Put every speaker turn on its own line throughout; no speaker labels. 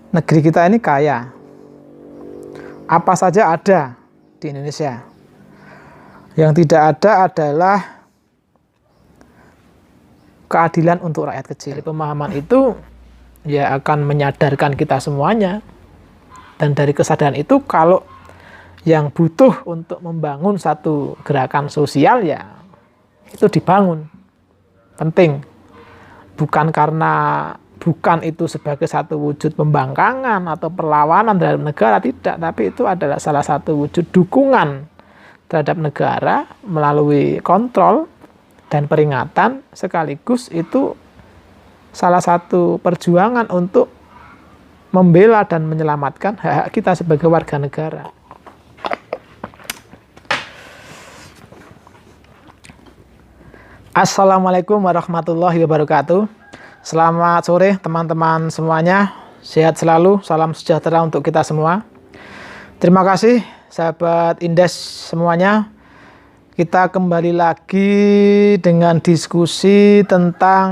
negeri kita ini kaya. Apa saja ada di Indonesia. Yang tidak ada adalah keadilan untuk rakyat kecil. Dari pemahaman itu ya akan menyadarkan kita semuanya. Dan dari kesadaran itu, kalau yang butuh untuk membangun satu gerakan sosial, ya itu dibangun. Penting. Bukan itu sebagai satu wujud pembangkangan atau perlawanan terhadap negara, tidak. Tapi itu adalah salah satu wujud dukungan terhadap negara melalui kontrol dan peringatan, sekaligus itu salah satu perjuangan untuk membela dan menyelamatkan hak-hak kita sebagai warga negara. Assalamualaikum warahmatullahi wabarakatuh. Selamat sore teman-teman semuanya. Sehat selalu, salam sejahtera untuk kita semua. Terima kasih sahabat Indes semuanya. Kita kembali lagi dengan diskusi tentang,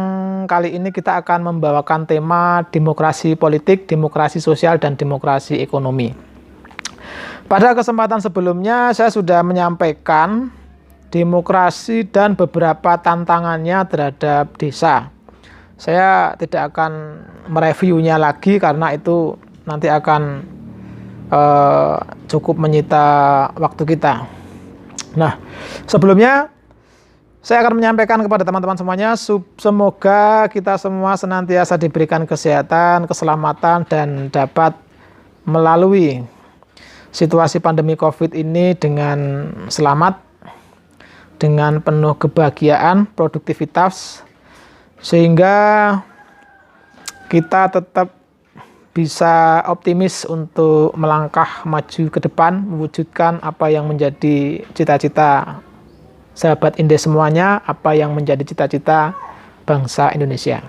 kali ini kita akan membawakan tema demokrasi politik, demokrasi sosial, dan demokrasi ekonomi. Pada kesempatan sebelumnya saya sudah menyampaikan demokrasi dan beberapa tantangannya terhadap desa. Saya tidak akan mereviewnya lagi karena itu nanti akan cukup menyita waktu kita. Nah, sebelumnya saya akan menyampaikan kepada teman-teman semuanya, semoga kita semua senantiasa diberikan kesehatan, keselamatan, dan dapat melalui situasi pandemi COVID ini dengan selamat, dengan penuh kebahagiaan, produktivitas, sehingga kita tetap bisa optimis untuk melangkah maju ke depan, mewujudkan apa yang menjadi cita-cita sahabat Indes semuanya, apa yang menjadi cita-cita bangsa Indonesia.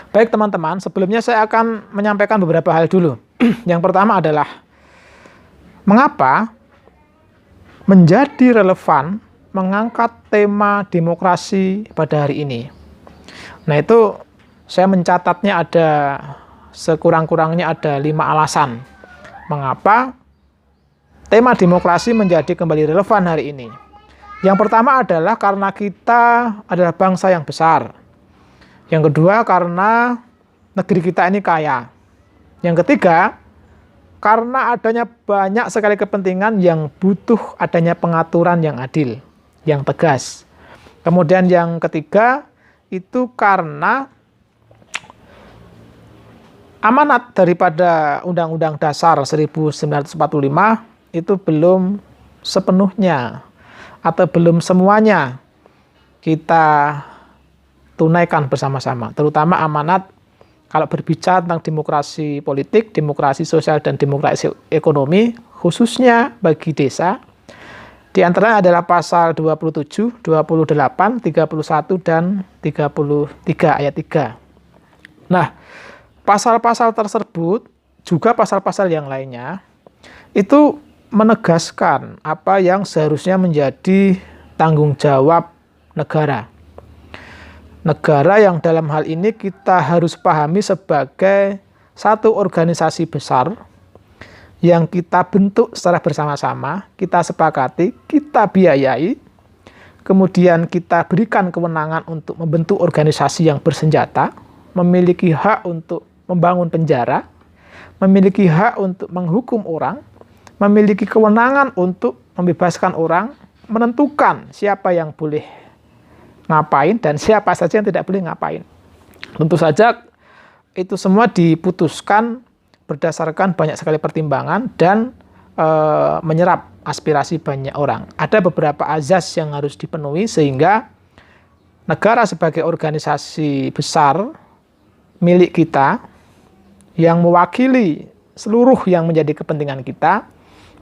Baik teman-teman, sebelumnya saya akan menyampaikan beberapa hal dulu. Yang pertama adalah, mengapa menjadi relevan mengangkat tema demokrasi pada hari ini. Nah, itu saya mencatatnya ada sekurang-kurangnya ada 5 alasan mengapa tema demokrasi menjadi kembali relevan hari ini. Yang pertama adalah karena kita adalah bangsa yang besar. Yang kedua, karena negeri kita ini kaya. Yang ketiga, karena adanya banyak sekali kepentingan yang butuh adanya pengaturan yang adil, yang tegas. Kemudian yang ketiga, itu karena amanat daripada Undang-Undang Dasar 1945 itu belum sepenuhnya atau belum semuanya kita tunaikan bersama-sama. Terutama amanat kalau berbicara tentang demokrasi politik, demokrasi sosial, dan demokrasi ekonomi, khususnya bagi desa, di antaranya adalah pasal 27, 28, 31, dan 33 ayat 3. Nah, pasal-pasal tersebut, juga pasal-pasal yang lainnya, itu menegaskan apa yang seharusnya menjadi tanggung jawab negara. Negara yang dalam hal ini kita harus pahami sebagai satu organisasi besar yang kita bentuk secara bersama-sama, kita sepakati, kita biayai, kemudian kita berikan kewenangan untuk membentuk organisasi yang bersenjata, memiliki hak untuk membangun penjara, memiliki hak untuk menghukum orang, memiliki kewenangan untuk membebaskan orang, menentukan siapa yang boleh ngapain dan siapa saja yang tidak boleh ngapain. Tentu saja itu semua diputuskan berdasarkan banyak sekali pertimbangan dan menyerap aspirasi banyak orang. Ada beberapa azas yang harus dipenuhi sehingga negara sebagai organisasi besar milik kita yang mewakili seluruh yang menjadi kepentingan kita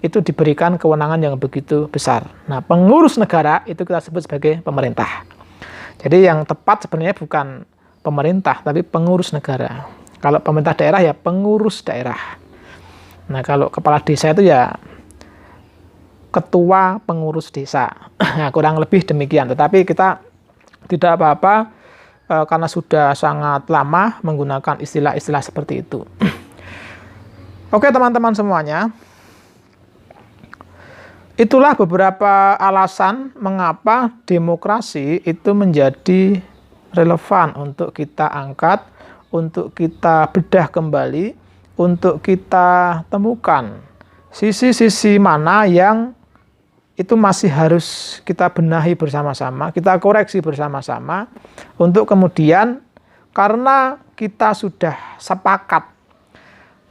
itu diberikan kewenangan yang begitu besar. Nah, pengurus negara itu kita sebut sebagai pemerintah. Jadi yang tepat sebenarnya bukan pemerintah, tapi pengurus negara. Kalau pemerintah daerah ya pengurus daerah. Nah, kalau kepala desa itu ya ketua pengurus desa. Nah, kurang lebih demikian. Tetapi kita tidak apa-apa karena sudah sangat lama menggunakan istilah-istilah seperti itu. Oke teman-teman semuanya, itulah beberapa alasan mengapa demokrasi itu menjadi relevan untuk kita angkat, untuk kita bedah kembali, untuk kita temukan sisi-sisi mana yang itu masih harus kita benahi bersama-sama, kita koreksi bersama-sama, untuk kemudian karena kita sudah sepakat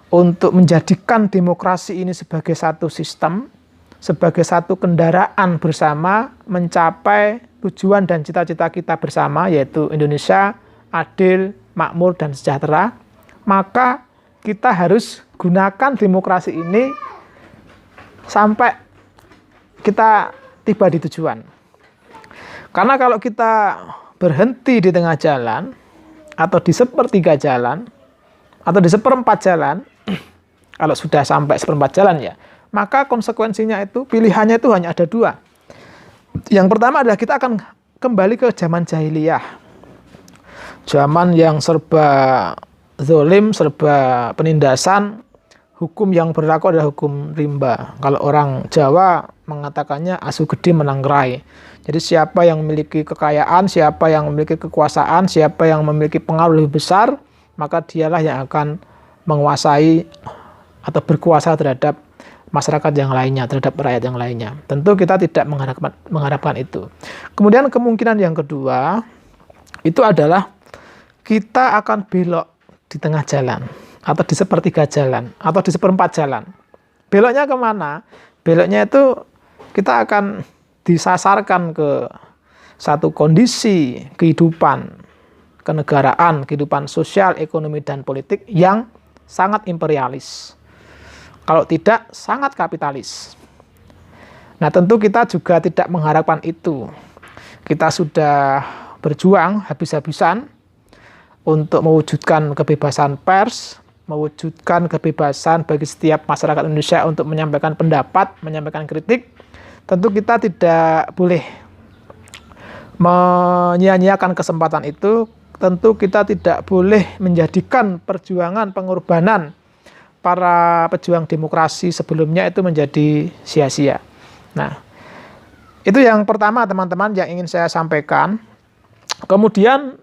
untuk menjadikan demokrasi ini sebagai satu sistem, sebagai satu kendaraan bersama mencapai tujuan dan cita-cita kita bersama, yaitu Indonesia adil, makmur, dan sejahtera, maka kita harus gunakan demokrasi ini sampai kita tiba di tujuan. Karena kalau kita berhenti di tengah jalan, atau di sepertiga jalan, atau di seperempat jalan, kalau sudah sampai seperempat jalan ya, maka konsekuensinya itu, pilihannya itu hanya ada dua. Yang pertama adalah kita akan kembali ke zaman jahiliyah. Zaman yang serba zalim, serba penindasan, hukum yang berlaku adalah hukum rimba. Kalau orang Jawa mengatakannya asu gede menang rai. Jadi siapa yang memiliki kekayaan, siapa yang memiliki kekuasaan, siapa yang memiliki pengaruh lebih besar, maka dialah yang akan menguasai atau berkuasa terhadap masyarakat yang lainnya, terhadap rakyat yang lainnya. Tentu kita tidak mengharapkan itu. Kemudian kemungkinan yang kedua, itu adalah kita akan belok di tengah jalan, atau di sepertiga jalan, atau di seperempat jalan. Beloknya kemana? Beloknya itu kita akan disasarkan ke satu kondisi kehidupan kenegaraan, kehidupan sosial, ekonomi, dan politik yang sangat imperialis. Kalau tidak, sangat kapitalis. Nah, tentu kita juga tidak mengharapkan itu. Kita sudah berjuang habis-habisan untuk mewujudkan kebebasan pers, mewujudkan kebebasan bagi setiap masyarakat Indonesia untuk menyampaikan pendapat, menyampaikan kritik. Tentu kita tidak boleh menyia-nyiakan kesempatan itu. Tentu kita tidak boleh menjadikan perjuangan pengorbanan para pejuang demokrasi sebelumnya itu menjadi sia-sia. Nah, itu yang pertama teman-teman yang ingin saya sampaikan. Kemudian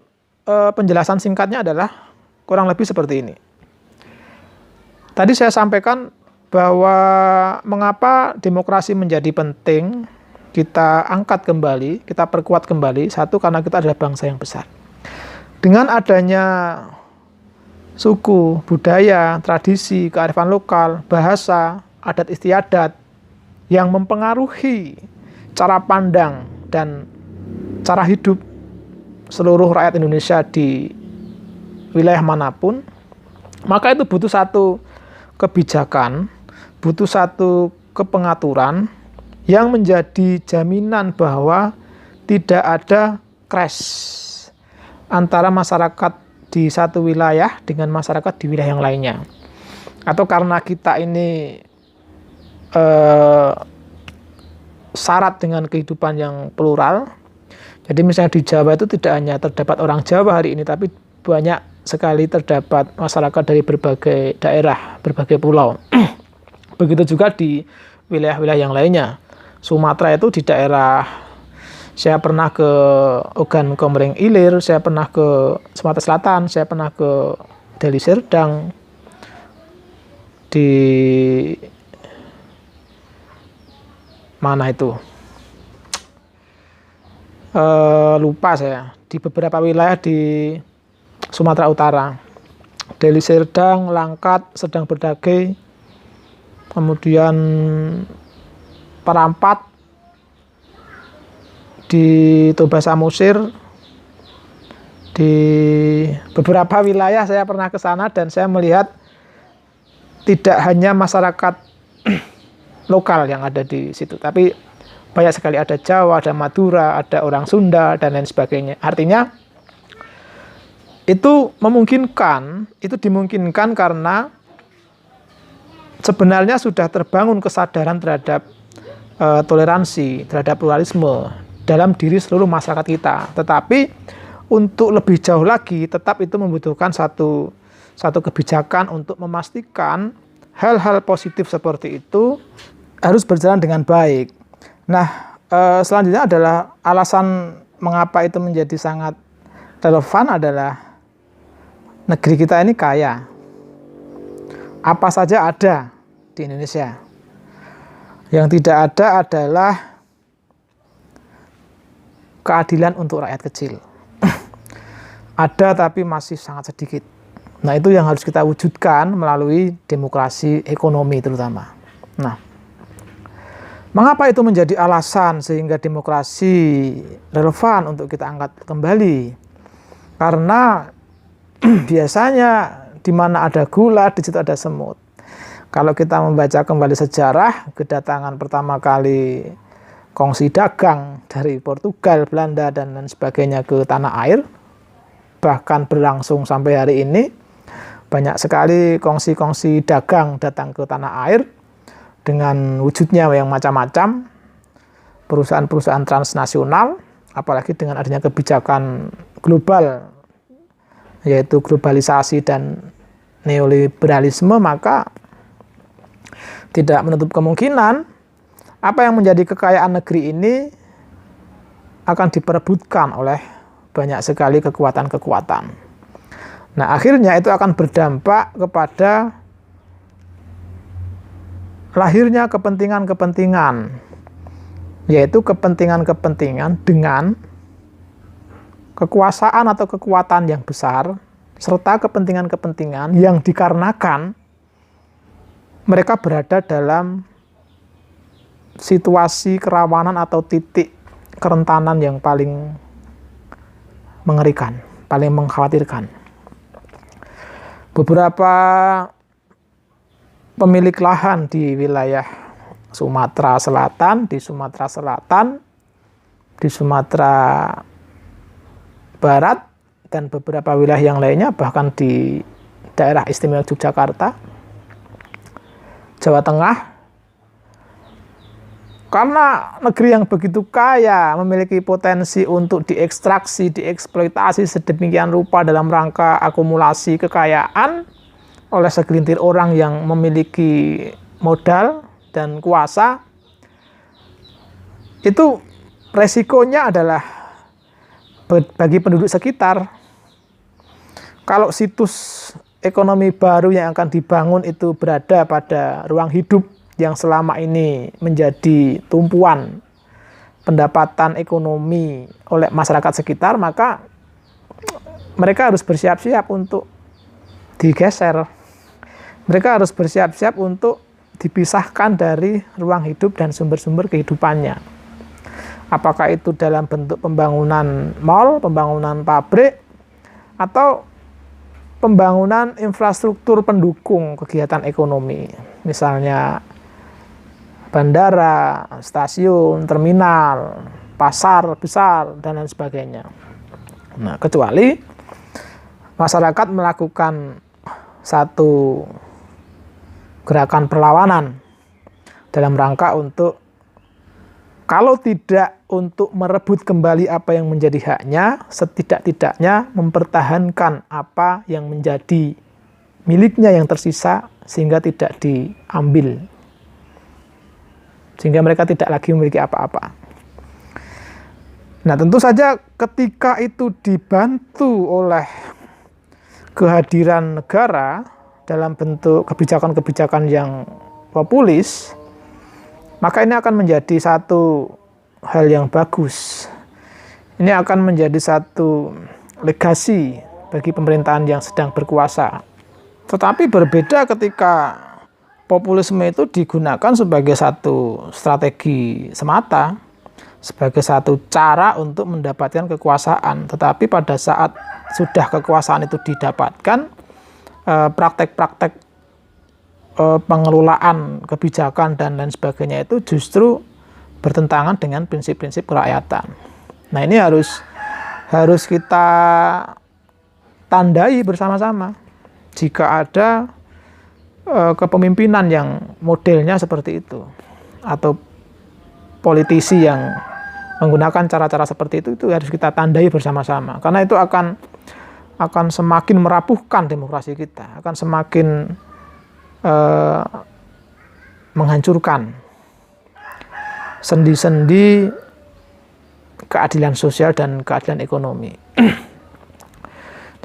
penjelasan singkatnya adalah kurang lebih seperti ini. Tadi saya sampaikan bahwa mengapa demokrasi menjadi penting, kita angkat kembali, kita perkuat kembali. Satu, karena kita adalah bangsa yang besar. Dengan adanya suku, budaya, tradisi, kearifan lokal, bahasa, adat istiadat yang mempengaruhi cara pandang dan cara hidup seluruh rakyat Indonesia di wilayah manapun, maka itu butuh satu kebijakan, butuh satu kepengaturan yang menjadi jaminan bahwa tidak ada crash antara masyarakat di satu wilayah dengan masyarakat di wilayah yang lainnya. Atau karena kita ini syarat dengan kehidupan yang plural. Jadi misalnya di Jawa itu tidak hanya terdapat orang Jawa hari ini, tapi banyak sekali terdapat masyarakat dari berbagai daerah, berbagai pulau. Begitu juga di wilayah-wilayah yang lainnya. Sumatera itu di daerah, saya pernah ke Ogan Komering Ilir, saya pernah ke Sumatera Selatan, saya pernah ke Deli Serdang, di mana itu? Lupa saya. Di beberapa wilayah di Sumatera Utara, Deli Serdang, Langkat, Sedang Berdagei, kemudian Perampat, di Toba Samosir, di beberapa wilayah saya pernah ke sana dan saya melihat tidak hanya masyarakat lokal yang ada di situ, tapi banyak sekali ada Jawa, ada Madura, ada orang Sunda, dan lain sebagainya. Artinya itu dimungkinkan karena sebenarnya sudah terbangun kesadaran terhadap toleransi, terhadap pluralisme dalam diri seluruh masyarakat kita. Tetapi untuk lebih jauh lagi, tetap itu membutuhkan satu kebijakan untuk memastikan hal-hal positif seperti itu harus berjalan dengan baik. Nah, selanjutnya adalah alasan mengapa itu menjadi sangat relevan adalah negeri kita ini kaya. Apa saja ada di Indonesia. Yang tidak ada adalah keadilan untuk rakyat kecil. Ada tapi masih sangat sedikit. Nah, itu yang harus kita wujudkan melalui demokrasi ekonomi terutama. Nah, mengapa itu menjadi alasan sehingga demokrasi relevan untuk kita angkat kembali? Karena biasanya di mana ada gula, di situ ada semut. Kalau kita membaca kembali sejarah, kedatangan pertama kali kongsi dagang dari Portugal, Belanda, dan lain sebagainya ke tanah air, bahkan berlangsung sampai hari ini, banyak sekali kongsi-kongsi dagang datang ke tanah air dengan wujudnya yang macam-macam, perusahaan-perusahaan transnasional, apalagi dengan adanya kebijakan global, yaitu globalisasi dan neoliberalisme, maka tidak menutup kemungkinan apa yang menjadi kekayaan negeri ini akan diperebutkan oleh banyak sekali kekuatan-kekuatan. Nah, akhirnya itu akan berdampak kepada lahirnya kepentingan-kepentingan, yaitu kepentingan-kepentingan dengan kekuasaan atau kekuatan yang besar, serta kepentingan-kepentingan yang dikarenakan mereka berada dalam situasi kerawanan atau titik kerentanan yang paling mengerikan, paling mengkhawatirkan. Beberapa pemilik lahan di wilayah Sumatera Selatan, di Sumatera Barat, dan beberapa wilayah yang lainnya, bahkan di daerah istimewa Yogyakarta, Jawa Tengah, karena negeri yang begitu kaya memiliki potensi untuk diekstraksi, dieksploitasi sedemikian rupa dalam rangka akumulasi kekayaan oleh segelintir orang yang memiliki modal dan kuasa, itu resikonya adalah bagi penduduk sekitar. Kalau situs ekonomi baru yang akan dibangun itu berada pada ruang hidup yang selama ini menjadi tumpuan pendapatan ekonomi oleh masyarakat sekitar, maka mereka harus bersiap-siap untuk digeser. Mereka harus bersiap-siap untuk dipisahkan dari ruang hidup dan sumber-sumber kehidupannya. Apakah itu dalam bentuk pembangunan mal, pembangunan pabrik, atau pembangunan infrastruktur pendukung kegiatan ekonomi. Misalnya bandara, stasiun, terminal, pasar besar, dan lain sebagainya. Nah, kecuali masyarakat melakukan satu gerakan perlawanan dalam rangka untuk, kalau tidak untuk merebut kembali apa yang menjadi haknya, setidak-tidaknya mempertahankan apa yang menjadi miliknya yang tersisa sehingga tidak diambil, sehingga mereka tidak lagi memiliki apa-apa. Nah, tentu saja ketika itu dibantu oleh kehadiran negara dalam bentuk kebijakan-kebijakan yang populis, maka ini akan menjadi satu hal yang bagus. Ini akan menjadi satu legasi bagi pemerintahan yang sedang berkuasa. Tetapi berbeda ketika populisme itu digunakan sebagai satu strategi semata, sebagai satu cara untuk mendapatkan kekuasaan. Tetapi pada saat sudah kekuasaan itu didapatkan, praktek-praktek pengelolaan kebijakan dan lain sebagainya itu justru bertentangan dengan prinsip-prinsip kerakyatan. Nah, ini harus kita tandai bersama-sama. Jika ada kepemimpinan yang modelnya seperti itu, atau politisi yang menggunakan cara-cara seperti itu harus kita tandai bersama-sama. Karena itu akan semakin merapuhkan demokrasi kita, akan semakin menghancurkan sendi-sendi keadilan sosial dan keadilan ekonomi.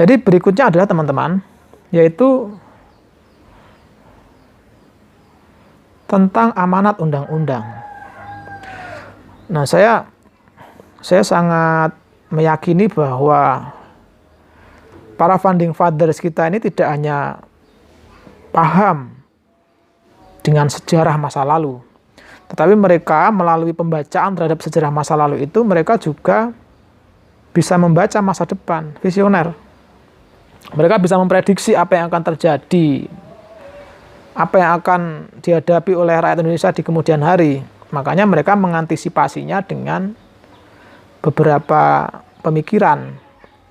Jadi berikutnya adalah teman-teman, yaitu tentang amanat undang-undang. Nah, saya sangat meyakini bahwa para founding fathers kita ini tidak hanya paham dengan sejarah masa lalu, tetapi mereka melalui pembacaan terhadap sejarah masa lalu itu, mereka juga bisa membaca masa depan, visioner. Mereka bisa memprediksi apa yang akan terjadi, apa yang akan dihadapi oleh rakyat Indonesia di kemudian hari. Makanya mereka mengantisipasinya dengan beberapa pemikiran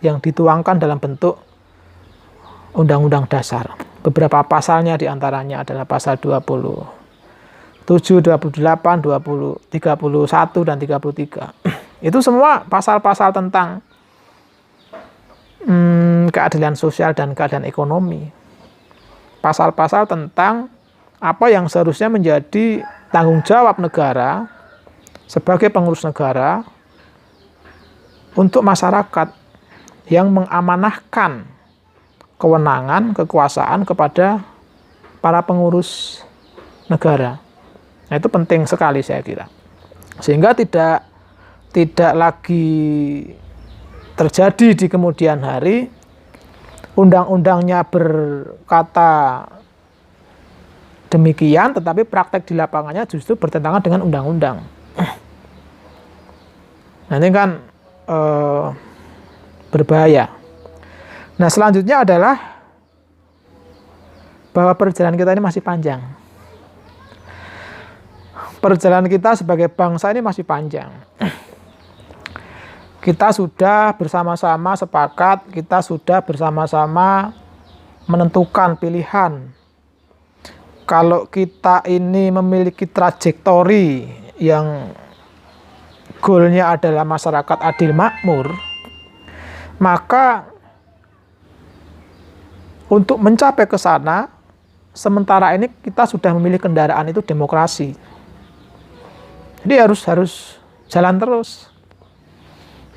yang dituangkan dalam bentuk undang-undang dasar. Beberapa pasalnya diantaranya adalah pasal 27, 28, 20, 31, dan 33. Itu semua pasal-pasal tentang keadilan sosial dan keadilan ekonomi. Pasal-pasal tentang apa yang seharusnya menjadi tanggung jawab negara sebagai pengurus negara untuk masyarakat yang mengamanahkan kewenangan, kekuasaan kepada para pengurus negara. Nah, itu penting sekali saya kira. Sehingga tidak lagi terjadi di kemudian hari undang-undangnya berkata demikian, tetapi praktek di lapangannya justru bertentangan dengan undang-undang. Nah, ini kan berbahaya. Nah, selanjutnya adalah bahwa perjalanan kita ini masih panjang. Perjalanan kita sebagai bangsa ini masih panjang. Kita sudah bersama-sama sepakat, kita sudah bersama-sama menentukan pilihan. Kalau kita ini memiliki trajektori yang goalnya adalah masyarakat adil makmur, maka untuk mencapai ke sana, sementara ini kita sudah memilih kendaraan itu demokrasi. Jadi harus jalan terus.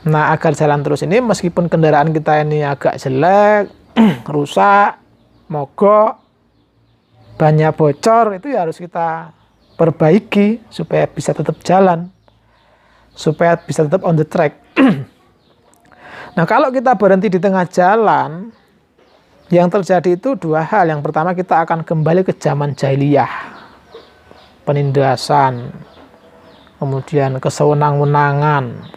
Nah, agar jalan terus ini, meskipun kendaraan kita ini agak jelek, rusak, mogok, bannya bocor, itu ya harus kita perbaiki supaya bisa tetap jalan, supaya bisa tetap on the track. Nah, kalau kita berhenti di tengah jalan, yang terjadi itu dua hal. Yang pertama, kita akan kembali ke zaman jahiliyah, penindasan, kemudian kesewenang-wenangan,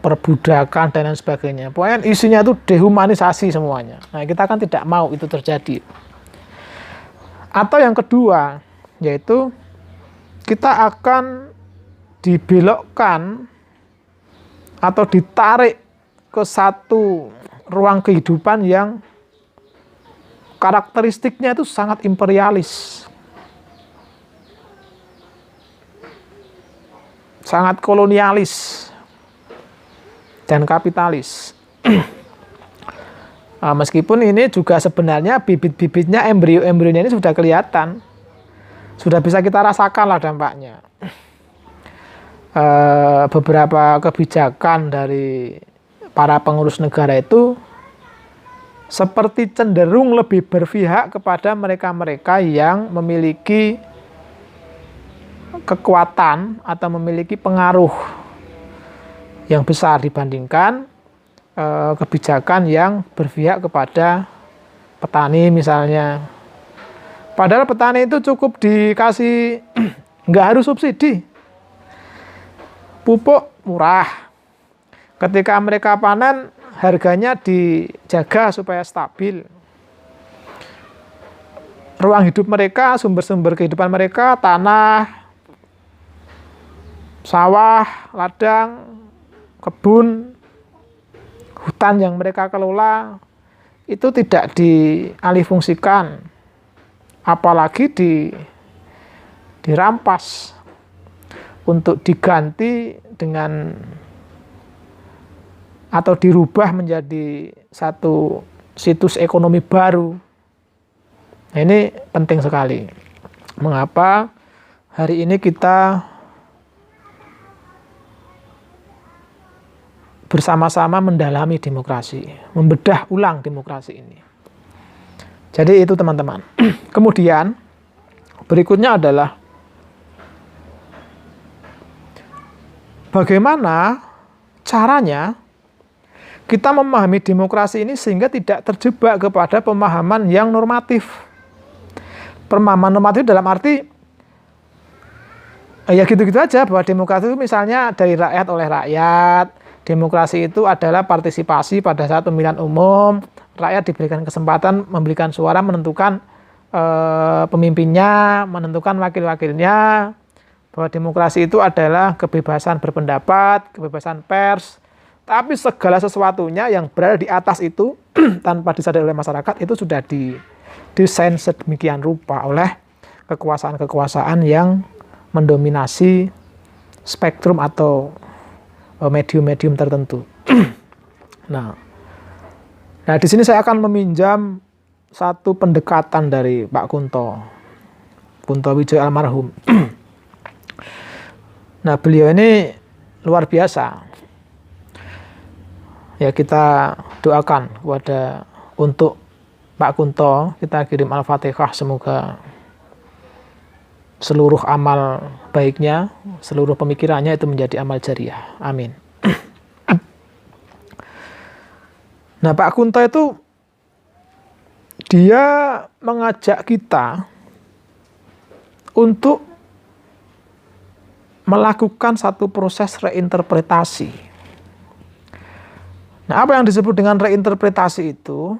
perbudakan, dan lain sebagainya. Pokoknya isinya itu dehumanisasi semuanya. Nah, kita kan tidak mau itu terjadi. Atau yang kedua, yaitu kita akan dibelokkan atau ditarik ke satu ruang kehidupan yang karakteristiknya itu sangat imperialis, sangat kolonialis dan kapitalis. Meskipun ini juga sebenarnya bibit-bibitnya, embrio-embrionya ini sudah kelihatan, sudah bisa kita rasakan lah dampaknya. Beberapa kebijakan dari para pengurus negara itu seperti cenderung lebih berpihak kepada mereka-mereka yang memiliki kekuatan atau memiliki pengaruh yang besar dibandingkan kebijakan yang berpihak kepada petani misalnya. Padahal petani itu cukup dikasih, nggak harus subsidi, pupuk murah. Ketika mereka panen, harganya dijaga supaya stabil. Ruang hidup mereka, sumber-sumber kehidupan mereka, tanah, sawah, ladang, kebun, hutan yang mereka kelola, itu tidak dialihfungsikan, apalagi dirampas untuk diganti dengan atau dirubah menjadi satu situs ekonomi baru Nah, ini penting sekali. Mengapa hari ini kita bersama-sama mendalami demokrasi, membedah ulang demokrasi ini. Jadi itu teman-teman. Kemudian berikutnya adalah bagaimana caranya kita memahami demokrasi ini sehingga tidak terjebak kepada pemahaman yang normatif. Pemahaman normatif dalam arti ya gitu-gitu aja, bahwa demokrasi itu misalnya dari rakyat oleh rakyat. Demokrasi itu adalah partisipasi pada saat pemilihan umum, rakyat diberikan kesempatan memberikan suara, menentukan pemimpinnya, menentukan wakil-wakilnya, bahwa demokrasi itu adalah kebebasan berpendapat, kebebasan pers, tapi segala sesuatunya yang berada di atas itu tanpa disadari oleh masyarakat itu sudah didesain sedemikian rupa oleh kekuasaan-kekuasaan yang mendominasi spektrum atau medium-medium tertentu. Nah, di sini saya akan meminjam satu pendekatan dari Pak Kunto Wijaya almarhum. Nah, beliau ini luar biasa. Ya, kita doakan untuk Pak Kunto, kita kirim Al-Fatihah, semoga seluruh amal baiknya, seluruh pemikirannya itu menjadi amal jariah. Amin. Nah, Pak Kunto itu dia mengajak kita untuk melakukan satu proses reinterpretasi. Nah, apa yang disebut dengan reinterpretasi itu?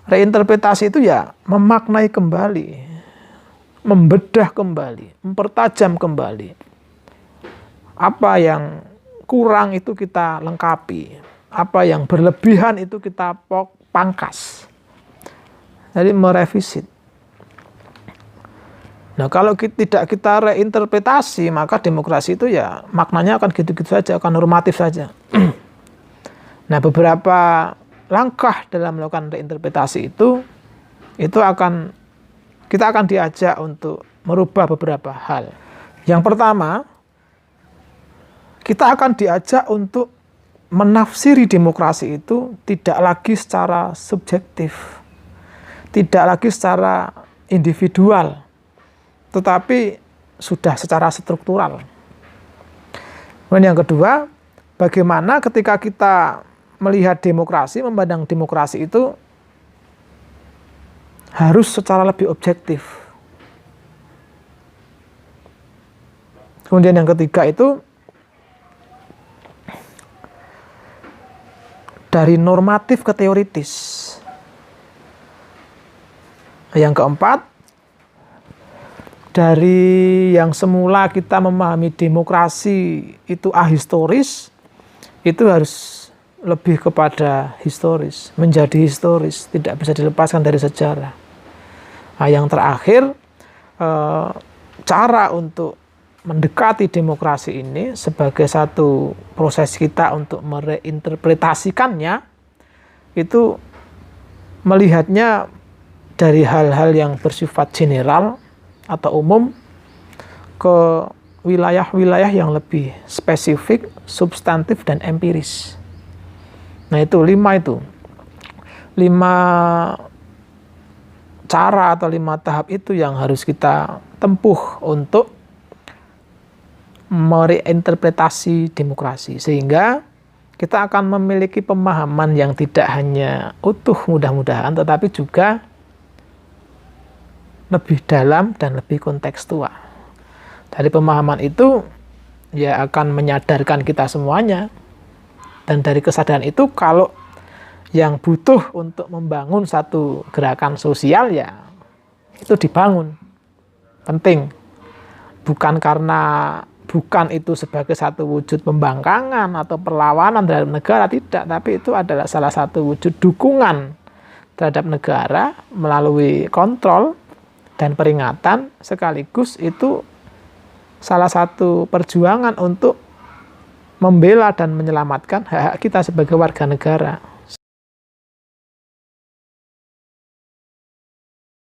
Reinterpretasi itu ya memaknai kembali, membedah kembali, mempertajam kembali. Apa yang kurang itu kita lengkapi, apa yang berlebihan itu kita pangkas. Jadi merevisit. Nah, kalau tidak kita reinterpretasi, maka demokrasi itu ya maknanya akan gitu-gitu saja, akan normatif saja. Nah, beberapa langkah dalam melakukan reinterpretasi itu kita akan diajak untuk merubah beberapa hal. Yang pertama, kita akan diajak untuk menafsiri demokrasi itu tidak lagi secara subjektif, tidak lagi secara individual, tetapi sudah secara struktural. Kemudian yang kedua, bagaimana ketika kita melihat demokrasi, memandang demokrasi itu harus secara lebih objektif. Kemudian yang ketiga itu dari normatif ke teoritis. Yang keempat, dari yang semula kita memahami demokrasi itu ahistoris, itu harus lebih kepada historis, menjadi historis, tidak bisa dilepaskan dari sejarah. Nah, yang terakhir, cara untuk mendekati demokrasi ini sebagai satu proses kita untuk mereinterpretasikannya, itu melihatnya dari hal-hal yang bersifat general atau umum ke wilayah-wilayah yang lebih spesifik, substantif, dan empiris. Nah, itu 5 cara atau 5 tahap itu yang harus kita tempuh untuk mereinterpretasi demokrasi, sehingga kita akan memiliki pemahaman yang tidak hanya utuh mudah-mudahan, tetapi juga lebih dalam dan lebih kontekstual. Dari pemahaman itu ya akan menyadarkan kita semuanya, dan dari kesadaran itu kalau yang butuh untuk membangun satu gerakan sosial ya itu dibangun. Penting. Bukan itu sebagai satu wujud pembangkangan atau perlawanan terhadap negara, tidak, tapi itu adalah salah satu wujud dukungan terhadap negara melalui kontrol dan peringatan, sekaligus itu salah satu perjuangan untuk membela dan menyelamatkan hak-hak kita sebagai warga negara.